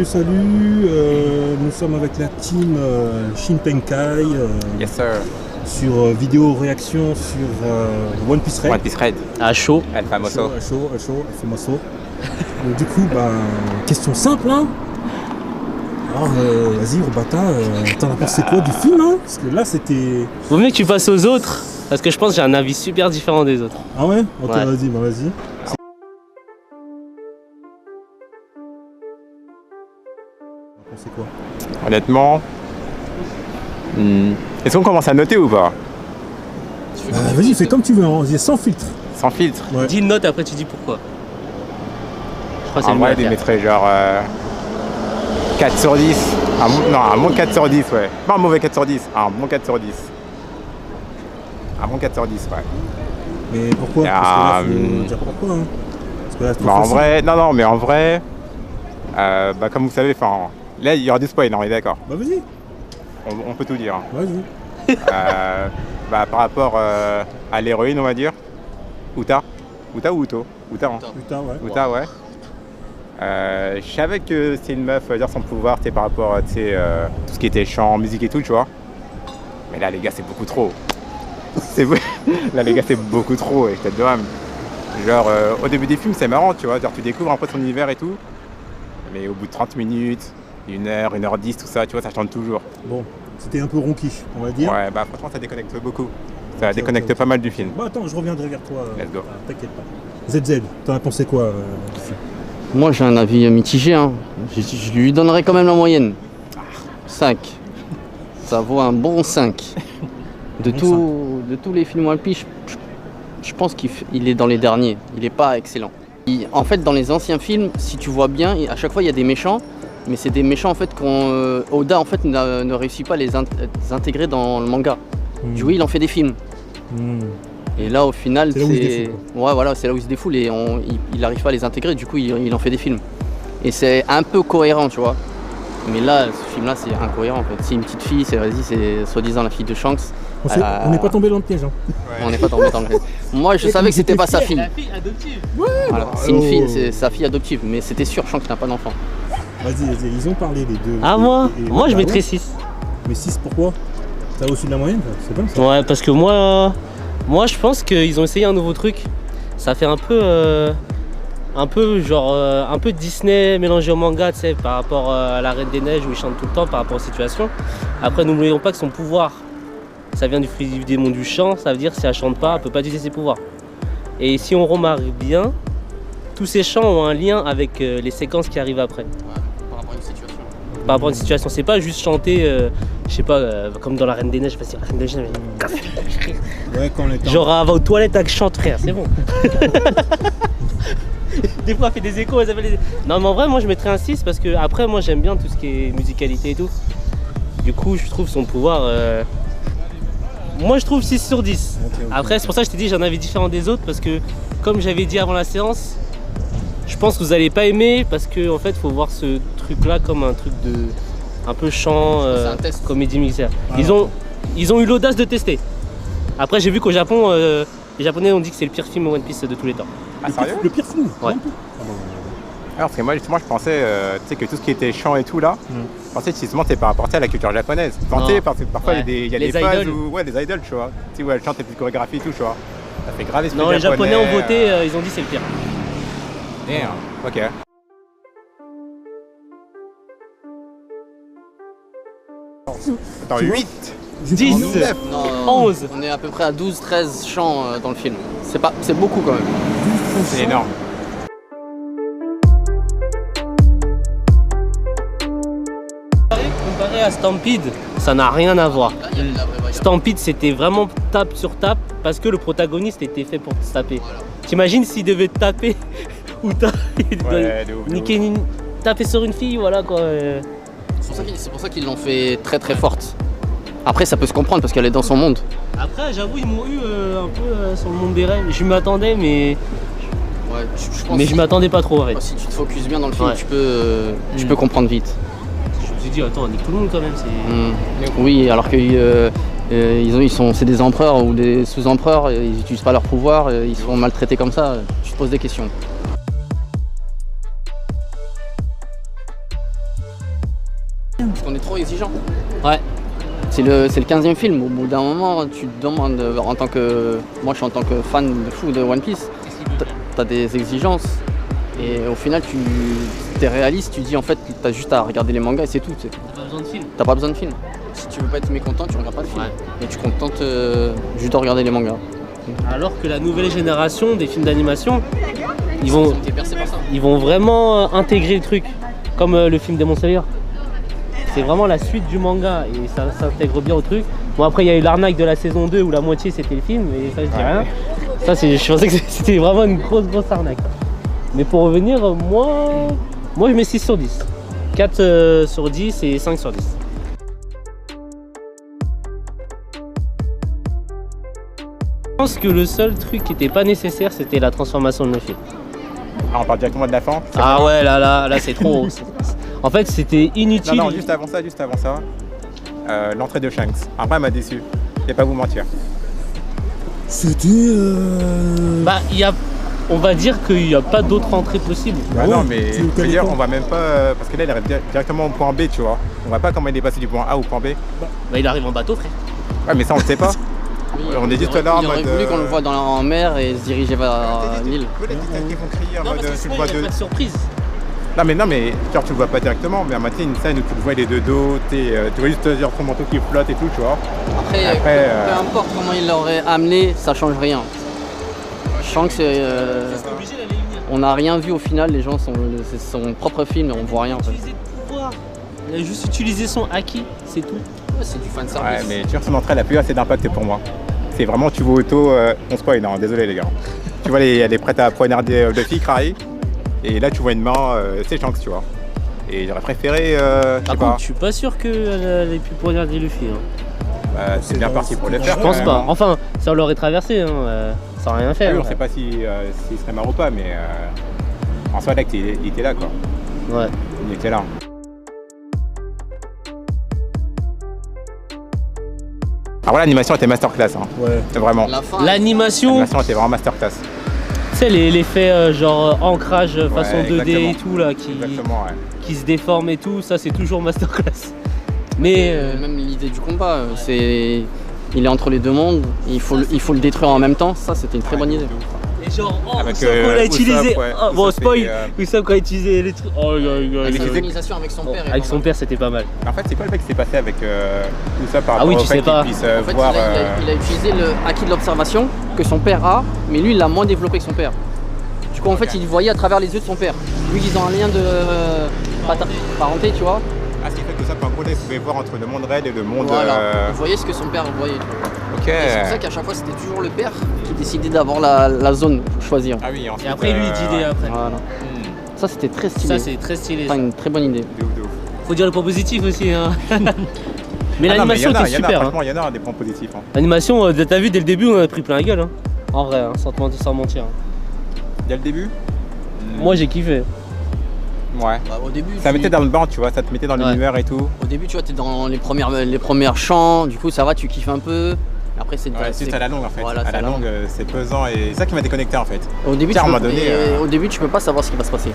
Salut, nous sommes avec la team Shintenkai Yes sir. sur vidéo réaction sur One Piece Red. One Piece Red. À chaud. El famoso. À chaud, el famoso. Donc, du coup, question simple, hein. Alors, vas-y, Robata, t'en as pensé quoi du film, hein? Parce que là, c'était... Vaut mieux que tu passes aux autres, parce que je pense que j'ai un avis super différent des autres. Ah ouais? Ok, Ouais. vas-y. C'est quoi? Honnêtement. Est-ce qu'on commence à noter ou pas? Vas-y, fais comme tu veux, hein. Sans filtre. Sans filtre. Ouais. Dis une note, après tu dis pourquoi. Je crois que c'est En le mieux vrai, à je faire. mettrais genre 4 sur 10. Un bon 4 sur 10, ouais. Pas un mauvais 4 sur 10, un bon 4 sur 10. Un bon 4 sur 10, ouais. Mais pourquoi? Parce que là, faut dire pourquoi, hein. Parce que là, c'est trop En facile. vrai, mais en vrai, comme vous savez, là il y aura du spoil, on est d'accord. Bah vas-y, On peut tout dire. Hein. vas-y. Par rapport à l'héroïne, on va dire, Uta ou Uto? Uta, hein. Putain, ouais. Uta, ouais. Je savais que c'est une meuf, dire son pouvoir, tu sais, par rapport à tout ce qui était chant, musique et tout, tu vois. Mais là, les gars, c'est beaucoup trop. Là, les gars, c'est beaucoup trop, et je te demande. Genre, au début des films, c'est marrant, tu vois. Genre, tu découvres un peu son univers et tout. Mais au bout de 30 minutes, 1h, 1h10, tout ça, tu vois, ça change toujours. Bon, c'était un peu ronquiche, on va dire. Ouais, franchement, ça déconnecte beaucoup. Ça Ok, déconnecte ok. pas mal du film. Bah attends, je reviendrai vers toi. Let's go. T'inquiète pas. ZZ, t'en as pensé quoi du film? Moi j'ai un avis mitigé, hein. Je lui donnerais quand même la moyenne. 5. Ça vaut un bon 5. De tous les films One Piece, je pense qu'il est dans les derniers. Il n'est pas excellent. En fait, dans les anciens films, si tu vois bien, à chaque fois il y a des méchants, mais c'est des méchants en fait Oda en fait ne réussit pas à les intégrer dans le manga. Du coup, il en fait des films. Et là, au final, C'est là où il se défoule, ouais, voilà, c'est là où il se défoule et il n'arrive pas à les intégrer. Du coup, il en fait des films. Et c'est un peu cohérent, tu vois. Mais là, ce film-là, c'est incohérent en fait. C'est une petite fille, c'est soi-disant la fille de Shanks. On n'est pas tombé dans le piège, hein. On n'est pas tombé dans le piège. Moi, je savais que c'était pas sa fille. La fille adoptive. Voilà. C'est une fille, c'est sa fille adoptive. Mais c'était sûr, Shanks n'a pas d'enfant. Vas-y, ils ont parlé les deux. Ah, moi je mettrais 6. Mais 6 pourquoi? T'as au-dessus de la moyenne? C'est bon ça? Ouais, parce que moi je pense qu'ils ont essayé un nouveau truc. Ça fait un peu Disney mélangé au manga, tu sais, par rapport à la Reine des Neiges où il chante tout le temps par rapport aux situations. Après, n'oublions pas que son pouvoir, ça vient du démon du chant, ça veut dire si elle chante pas, elle peut pas utiliser ses pouvoirs. Et si on remarque bien, tous ces chants ont un lien avec les séquences qui arrivent après. Par rapport à une situation. Par rapport à une situation, c'est pas juste chanter, je sais pas, comme dans la Reine des Neiges, parce que la Reine des Neiges, mais... Ouais, quand on était Genre, elle va aux toilettes avec chante, frère, c'est bon. Des fois, elle fait des échos, elle s'appelle des... Non, mais en vrai, moi, je mettrais un 6 parce que, après, moi, j'aime bien tout ce qui est musicalité et tout. Du coup, je trouve son pouvoir... Moi, je trouve 6 sur 10. Ok. Après, c'est pour ça que je t'ai dit, j'ai un avis différent des autres parce que, comme j'avais dit avant la séance, je pense que vous allez pas aimer parce que, en fait, faut voir ce truc-là comme un truc de... un peu chant, C'est un test. comédie mixère. Ah, Ils ont eu l'audace de tester. Après, j'ai vu qu'au Japon, les Japonais ont dit que c'est le pire film One Piece de tous les temps. Ah, sérieux? le pire film. Ouais. Alors, parce que moi, justement, je pensais tu sais, que tout ce qui était chant et tout là, je pensais que justement c'était par rapport à la culture japonaise. Non. Parce que parfois il y a Les des phases idoles. où, ouais, des idoles, tu vois. Tu sais, où elles chantent les petites chorégraphies et tout, tu vois. Ça fait grave esprit Non, les Japonais ont voté, euh, ils ont dit c'est le pire. Damn, ok. Attends, Tu vois 8 10. 9 Non, 11. On est à peu près à 12-13 chants dans le film. C'est beaucoup quand même. C'est énorme. Comparé à Stampede, ça n'a rien à voir. Stampede, c'était vraiment tape sur tape parce que le protagoniste était fait pour se taper. T'imagines s'il devait taper ou Ouais, de ouf, de niquer taper sur une fille, voilà quoi. C'est pour ça qu'ils l'ont fait très très forte. Après, ça peut se comprendre parce qu'elle est dans son monde. Après, j'avoue, ils m'ont eu un peu sur le monde des rêves. Je m'attendais, mais Ouais, je pense je m'attendais pas trop en fait. si tu te focuses bien dans le film, Ouais. tu peux comprendre vite. Je me suis dit, attends, on nique tout le monde quand même. Oui, alors que C'est des empereurs ou des sous-empereurs, ils n'utilisent pas leur pouvoir, ils sont maltraités comme ça. Tu te poses des questions. On est trop exigeant. Ouais. C'est le 15e film. Au bout d'un moment, tu te demandes, en tant que. Moi, je suis en tant que fan de fou de One Piece, t'as des exigences. Et au final, tu es réaliste, tu dis en fait, t'as juste à regarder les mangas et c'est tout. T'as pas besoin de film. T'as pas besoin de film. Si tu veux pas être mécontent, tu regardes pas de film. Ouais. Et tu contentes juste de regarder les mangas. Alors que la nouvelle génération des films d'animation, ils Ils vont ont été percés par ça. vraiment intégrer le truc. Comme le film Demon Slayer. C'est vraiment la suite du manga et ça s'intègre bien au truc. Bon après il y a eu l'arnaque de la saison 2 où la moitié c'était le film et ça je dis rien. Ça je pensais que c'était vraiment une grosse arnaque. Mais pour revenir, moi je mets 6 sur 10. 4 sur 10 et 5 sur 10. Je pense que le seul truc qui n'était pas nécessaire c'était la transformation de Luffy. Ah, on parle directement de la fin. Ah ouais là c'est trop. En fait c'était inutile. Non, juste avant ça. L'entrée de Shanks. Après, elle m'a déçu. Je vais pas vous mentir. C'était. Bah on va dire qu'il n'y a pas d'autre entrée possible. Bah ouais, non, mais tu le je veux connais dire, pas. on va même pas. Parce que là, il arrive directement au point B, tu vois. On voit pas comment il est passé du point A au point B. Bah il arrive en bateau frère. Ouais, mais ça, on le sait pas. On est juste là en Il aurait mode, voulu qu'on le voit en mer et se diriger vers l'île. Tu vois les petites têtes qui vont crier en Non mode. parce que Tu le sinon vois il n'y a de. pas de surprise. Non, mais genre, tu le vois pas directement. Mais à matin, une scène où tu le vois les deux dos. Tu vois juste genre, son manteau qui flotte et tout, tu vois. Après, peu importe comment il l'aurait amené, ça change rien. Shanks, C'est obligé d'aller venir. on n'a rien vu au final, les gens c'est son propre film et on voit rien en fait. Utiliser le pouvoir. Il a juste utilisé son acquis, c'est tout. Ouais, c'est du fan Ouais, service. mais tu vois, son entrée, elle a plus assez d'impact pour moi. C'est vraiment, tu vois Otto, on spoil, non, désolé les gars. Tu vois, elle est prête à poignarder Luffy, Cry. Et là, tu vois une main, c'est Shanks, tu vois. Et j'aurais préféré, je sais Par pas, contre, je suis pas sûr qu'elle ait pu poignarder Luffy. Hein. bah, c'est bien parti pour le faire. Je pense quand pas. même. Enfin, ça l'aurait traversé, hein, sans rien Ah faire. oui, on sait pas s'il serait mort ou pas, mais en soi, l'acte, il était là, quoi. Ouais. Il était là. Alors voilà, l'animation était masterclass, hein. Ouais. Vraiment. La fin, L'animation, L'animation était vraiment masterclass. tu sais, l'effet genre ancrage façon 2D et exactement. tout, là, qui Exactement, ouais. se déforme et tout, ça c'est toujours masterclass. Mais même l'idée du combat, il est entre les deux mondes, il faut le détruire en même temps, ça c'était une très bonne idée. et genre, Avec, Usopp, quand il a utilisé. Usopp, ouais. Bon, Usopp, spoil, c'est, Usopp quand il a utilisé les trucs. Oh, Avec utilisé- l'organisation avec son père. avec son père, c'était pas mal. En fait, c'est quoi le fait qui s'est passé avec tout ça par Ah rapport oui, au tu fait sais pas. qu'il puisse En fait, voir. il a utilisé le acquis de l'observation que son père a, mais lui il l'a moins développé que son père. Du coup en fait il voyait à travers les yeux de son père. Lui ils ont un lien de parenté, tu vois. Ah, ce qui fait que ça, par contre, il pouvait voir entre le monde réel et le monde. Voilà, il voyait ce que son père voyait. Ok. Et c'est pour ça qu'à chaque fois c'était toujours le père qui décidait d'avoir la zone pour choisir. Ah oui, ensuite, Et après, lui, il dit des après. Voilà. Ça c'était très stylé. Ça, c'est très stylé. Enfin, une très bonne idée. De ouf, de ouf. Faut dire le point positif aussi. Hein. Mais Ah non, l'animation il y en a, était super. Hein. Franchement, il y en a des points positifs. Hein. L'animation, t'as vu dès le début, on a pris plein la gueule. Hein. En vrai, hein, sans mentir. Hein. Dès le début Moi, j'ai kiffé. Ouais. Bah, au début, Ça mettait dans le banc, tu vois, ça te mettait dans Ouais. l'univers et tout. au début tu vois t'es dans les premières champs, du coup ça va, tu kiffes un peu. Après c'est Ouais, c'est à la longue en fait. Voilà, à c'est la longue, c'est pesant et c'est ça qui m'a déconnecté en fait. Au début, Tiens, tu à un peux, moment donné, au début, tu peux pas savoir ce qui va se passer.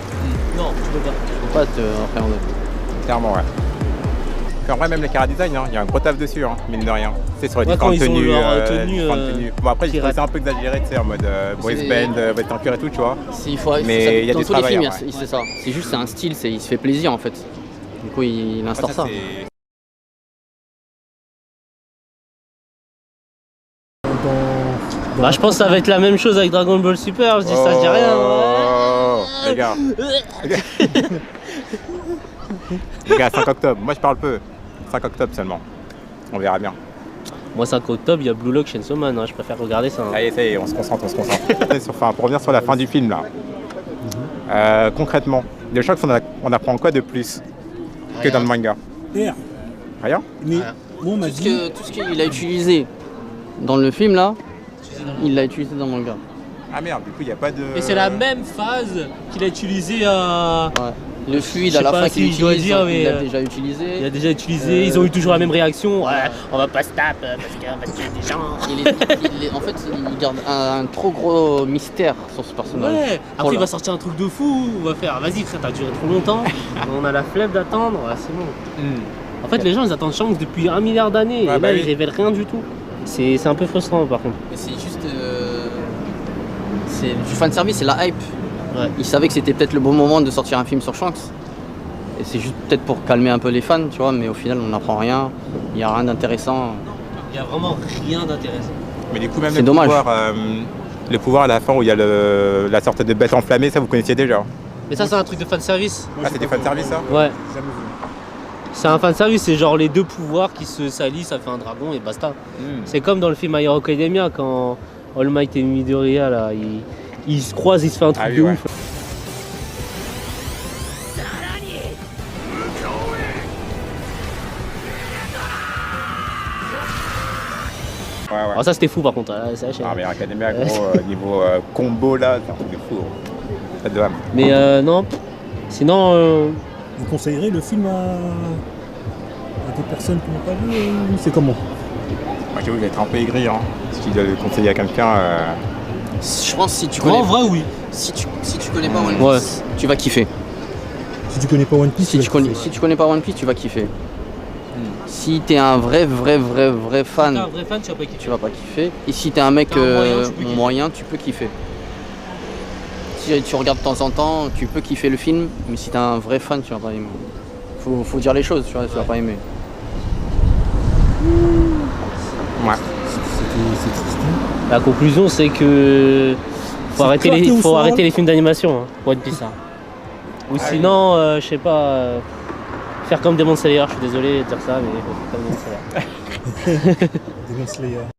Non, tu peux pas. Tu peux pas te appréhender. Clairement, ouais. Puis en vrai, même les chara design, hein, il y a un gros taf dessus, hein, mine de rien. C'est sur les Ouais, quand différentes ils ont tenues. leur tenue, différentes tenues. Bon, après, j'ai trouvé pirate. ça un peu exagéré, tu sais, en mode boys band, vêtements en cuir et tout, tu vois. Il faut, Mais ça, il y a dans du tous les travail, films, ouais. c'est ça. C'est juste c'est un style, il se fait plaisir en fait. Du coup, il instaure ça. c'est- Bah, je pense que ça va être la même chose avec Dragon Ball Super. Je dis ça, je dis rien. Oh, les gars. Les gars, 5 octobre. Moi, je parle peu. 5 octobre seulement. On verra bien. Moi, 5 octobre, il y a Blue Lock, Chainsaw Man. Hein. Je préfère regarder ça. Hein. Ça y est, on se concentre. Enfin, pour revenir sur la fin du film, là. Concrètement, de chaque fois, on apprend quoi de plus que dans le manga? Père, Rien? mais moi on m'a dit. Tout ce qu'il a utilisé dans le film là, il l'a utilisé dans le manga. Ah merde, du coup, il n'y a pas de. Et c'est la même phase qu'il a utilisée à. Ouais. Le fluide Je à sais la pas fin si qu'il je dois utilise, dire, mais, il l'a déjà utilisé. Il a déjà utilisé, ils ont eu toujours la même réaction. Ouais, on va pas se taper parce qu'on va tuer des gens. En fait, il garde un trop gros mystère sur ce personnage. Ouais, Trop après il là. va sortir un truc de fou, on va faire vas-y frère, t'as duré trop longtemps, on a la flemme d'attendre, ouais, c'est bon. En fait, les gens ils attendent Shanks depuis 1 milliard d'années et Ouais, là bah ils oui. révèlent rien du tout. C'est un peu frustrant par contre. Mais c'est juste. C'est du fanservice, c'est la hype. Ouais. Ils savaient que c'était peut-être le bon moment de sortir un film sur Shanks. Et c'est juste peut-être pour calmer un peu les fans, tu vois, mais au final on n'apprend rien, il n'y a rien d'intéressant. Il y a vraiment rien d'intéressant. Mais du coup, même C'est dommage. Le pouvoir à la fin où il y a la sorte de bête enflammée, ça vous connaissiez déjà? Mais ça c'est un truc de fanservice. Ah, c'était fanservice ça? Ouais. Jamais vu. C'est un fanservice, c'est genre les deux pouvoirs qui se s'allient, ça fait un dragon et basta. C'est comme dans le film My Hero Academia quand All Might et Midoriya là, ils se croisent, ils se font un truc Ah oui, de ouais. ouf. Ouais, ouais. Alors ça c'était fou par contre. Ça, Ah, mais Academia, gros, niveau combo là, c'est un truc de fou. Gros. Ça de âme. Mais non, sinon Vous conseillerez le film à des personnes qui n'ont pas vu c'est comment? Moi, j'avoue, il va être un peu aigri. Hein. Si tu dois le conseiller à quelqu'un. Je pense que si tu moi connais, en vrai oui. si tu connais pas One Piece, Ouais. tu vas kiffer. Si tu connais pas One Piece, Si tu connais pas One Piece, tu vas kiffer. Si t'es un vrai fan, T'es un vrai fan, tu vas pas kiffer. tu vas pas kiffer. Et si t'es un mec T'es un moyen, tu peux kiffer. tu peux kiffer. Si tu regardes de temps en temps, tu peux kiffer le film, mais si t'es un vrai fan, tu vas pas aimer. Faut dire les choses, tu vas pas aimer. Ouais. c'est triste. Hein. La conclusion c'est que faut arrêter clarté au sol. les films d'animation, hein, One Piece. Hein. Ou sinon, je sais pas, faire comme Demon Slayer, je suis désolé de dire ça, mais faut faire comme Demon Slayer. Demon Slayer.